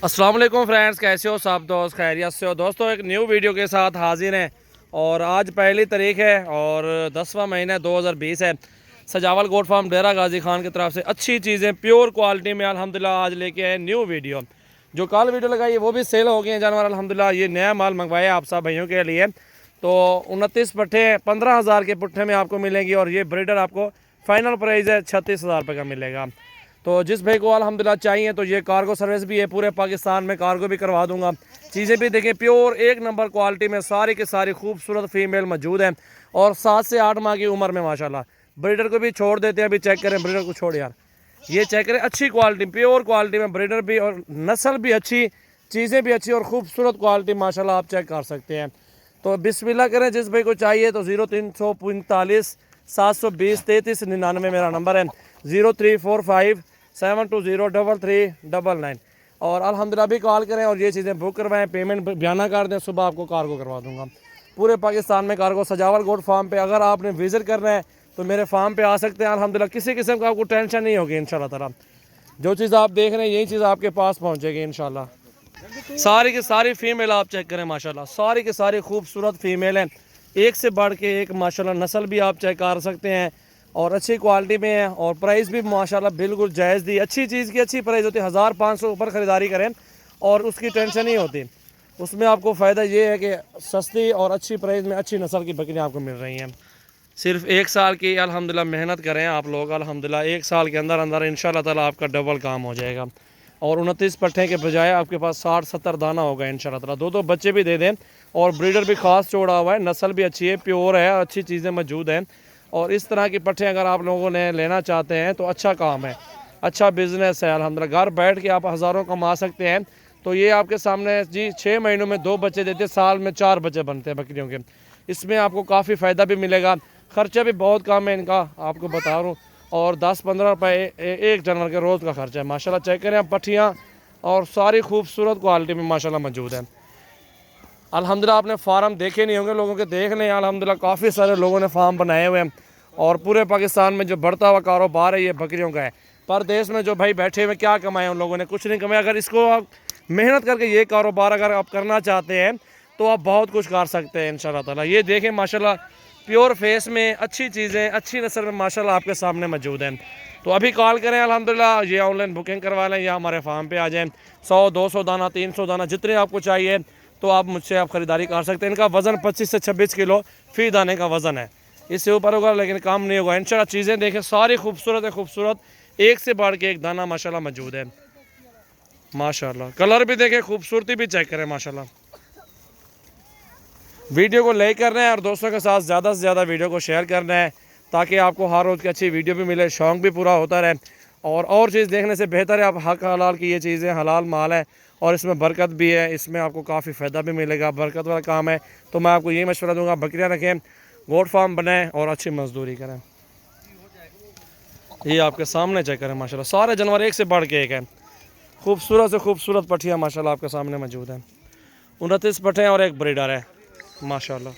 अस्सलाम वालेकुम फ्रेंड्स, कैसे हो सब दोस्त? खैरियत से हो दोस्तों? एक न्यू वीडियो के साथ हाजिर हैं और आज पहली तारीख है और 10वां महीना 2020 है। सजावल गोट फार्म डेरा गाजी खान की तरफ से अच्छी चीज़ें प्योर क्वालिटी में अल्हम्दुलिल्लाह आज लेके आए न्यू वीडियो। जो कल वीडियो लगाई वो भी सेल हो गए हैं जानवर अल्हम्दुलिल्लाह। ये नया माल मंगवाया आप सब भाइयों के लिए। तो 29 पट्ठे 15,000 के पुट्ठे में आपको मिलेंगी और ये ब्रीडर आपको फाइनल प्राइस है 36,000 रुपये का मिलेगा। तो जिस भाई को अल्हम्दुलिल्लाह चाहिए तो ये कार्गो सर्विस भी है, पूरे पाकिस्तान में कार्गो भी करवा दूंगा। चीज़ें भी देखें प्योर एक नंबर क्वालिटी में सारी के सारी खूबसूरत फीमेल मौजूद हैं और 7 से 8 माह की उम्र में माशाल्लाह। ब्रीडर को भी छोड़ देते हैं, अभी चेक करें ब्रीडर को छोड़ यार, ये चेक करें अच्छी क्वालिटी प्योर क्वालिटी में ब्रीडर भी और नस्ल भी अच्छी, चीज़ें भी अच्छी और खूबसूरत क्वालिटी माशाल्लाह आप चेक कर सकते हैं। तो बिस्मिल्लाह करें, जिस भाई को चाहिए तो 0345 720 3399 मेरा नंबर है, 0345 7203399 और अल्हम्दुलिल्लाह भी कॉल करें और ये चीज़ें बुक करवाएं, पेमेंट बयाना कर दें, सुबह आपको कार्गो करवा दूंगा। पूरे पाकिस्तान में कार्गो सजावल गोट फार्म पे अगर आपने विज़िट करना है तो मेरे फार्म पे आ सकते हैं। अल्हम्दुलिल्लाह किसी किस्म का आपको टेंशन नहीं होगी इंशाल्लाह ताला। जो चीज़ आप देख रहे हैं यही चीज़ आपके पास पहुँचेगी इंशाल्लाह। सारी की सारी फीमेल आप चेक करें माशाल्लाह, सारी की सारी खूबसूरत फीमेल हैं, एक से बढ़ के एक माशाल्लाह। नस्ल भी आप चेक कर सकते हैं और अच्छी क्वालिटी में है और प्राइस भी माशाल्लाह बिल्कुल जायज़ दी। अच्छी चीज़ की अच्छी प्राइस होती है, 1500 ऊपर ख़रीदारी करें और उसकी टेंशन नहीं होती। उसमें आपको फ़ायदा ये है कि सस्ती और अच्छी प्राइस में अच्छी नस्ल की बकरियाँ आपको मिल रही हैं। सिर्फ 1 साल की अल्हम्दुलिल्लाह मेहनत करें आप लोग, अल्हम्दुलिल्लाह 1 साल के अंदर अंदर इंशाल्लाह ताला आपका डबल काम हो जाएगा और 29 पट्ठे के बजाय आपके पास 60-70 दाना होगा इंशाल्लाह ताला। 2-2 बच्चे भी दे दें और ब्रीडर भी ख़ास जोड़ा हुआ है, नस्ल भी अच्छी है, प्योर है, अच्छी चीज़ें मौजूद हैं। और इस तरह की पट्ठे अगर आप लोगों ने लेना चाहते हैं तो अच्छा काम है, अच्छा बिज़नेस है अल्हम्दुलिल्लाह। घर बैठ के आप हज़ारों कमा सकते हैं। तो ये आपके सामने जी 6 महीनों में 2 बच्चे देते, साल में 4 बच्चे बनते हैं बकरियों के। इसमें आपको काफ़ी फ़ायदा भी मिलेगा, ख़र्चा भी बहुत कम है इनका, आपको बता रहा हूँ। और 10-15 रुपये एक जानवर के रोज़ का खर्चा है माशाल्लाह। चेक करें आप पट्ठियाँ और सारी खूबसूरत क्वालिटी में माशाल्लाह मौजूद है अल्हम्दुलिल्लाह। आपने फार्म देखे नहीं होंगे, लोगों के देख लें अल्हम्दुलिल्लाह। काफ़ी सारे लोगों ने फार्म बनाए हुए हैं और पूरे पाकिस्तान में जो बढ़ता हुआ कारोबार है ये बकरियों का है। पर देश में जो भाई बैठे हुए क्या कमाए उन लोगों ने? कुछ नहीं कमाया। अगर इसको आप मेहनत करके ये कारोबार अगर आप करना चाहते हैं तो आप बहुत कुछ कर सकते हैं इंशाल्लाह ताला। ये देखें माशाल्लाह प्योर फेस में अच्छी चीज़ें, अच्छी नस्ल में माशाल्लाह आपके सामने मौजूद हैं। तो अभी कॉल करें अल्हम्दुलिल्लाह, ये ऑनलाइन बुकिंग करवा लें या हमारे फार्म पे आ जाएं। 100-200 दाना 300 दाना जितने आपको चाहिए तो आप मुझसे आप ख़रीदारी कर सकते हैं। इनका वज़न 25 से 26 किलो फ़ी दाने का वज़न है, इससे ऊपर होगा लेकिन कम नहीं होगा इंशाल्लाह। चीज़ें देखें सारी खूबसूरत है, खूबसूरत, एक से बढ़ के एक दाना माशाल्लाह मौजूद है माशाल्लाह। कलर भी देखें, खूबसूरती भी चेक करें माशाल्लाह। वीडियो को लाइक करना है और दोस्तों के साथ ज़्यादा से ज़्यादा वीडियो को शेयर करना है ताकि आपको हर रोज़ की अच्छी वीडियो भी मिले, शौक़ भी पूरा होता रहे। और चीज़ देखने से बेहतर है आप हक हलाल की ये चीज़ें, हलाल माल है और इसमें बरकत भी है, इसमें आपको काफ़ी फ़ायदा भी मिलेगा, बरकत वाला काम है। तो मैं आपको ये मशवरा दूंगा, बकरियां रखें, गोट फार्म बनाएं और अच्छी मजदूरी करें। ये आपके सामने चेक करें माशाल्लाह, सारे जानवर एक से बढ़ के एक है, खूबसूरत से खूबसूरत पट्ठियाँ माशाल्लाह आपके सामने मौजूद हैं। 29 पट्ठे और एक ब्रीडर है माशाल्लाह।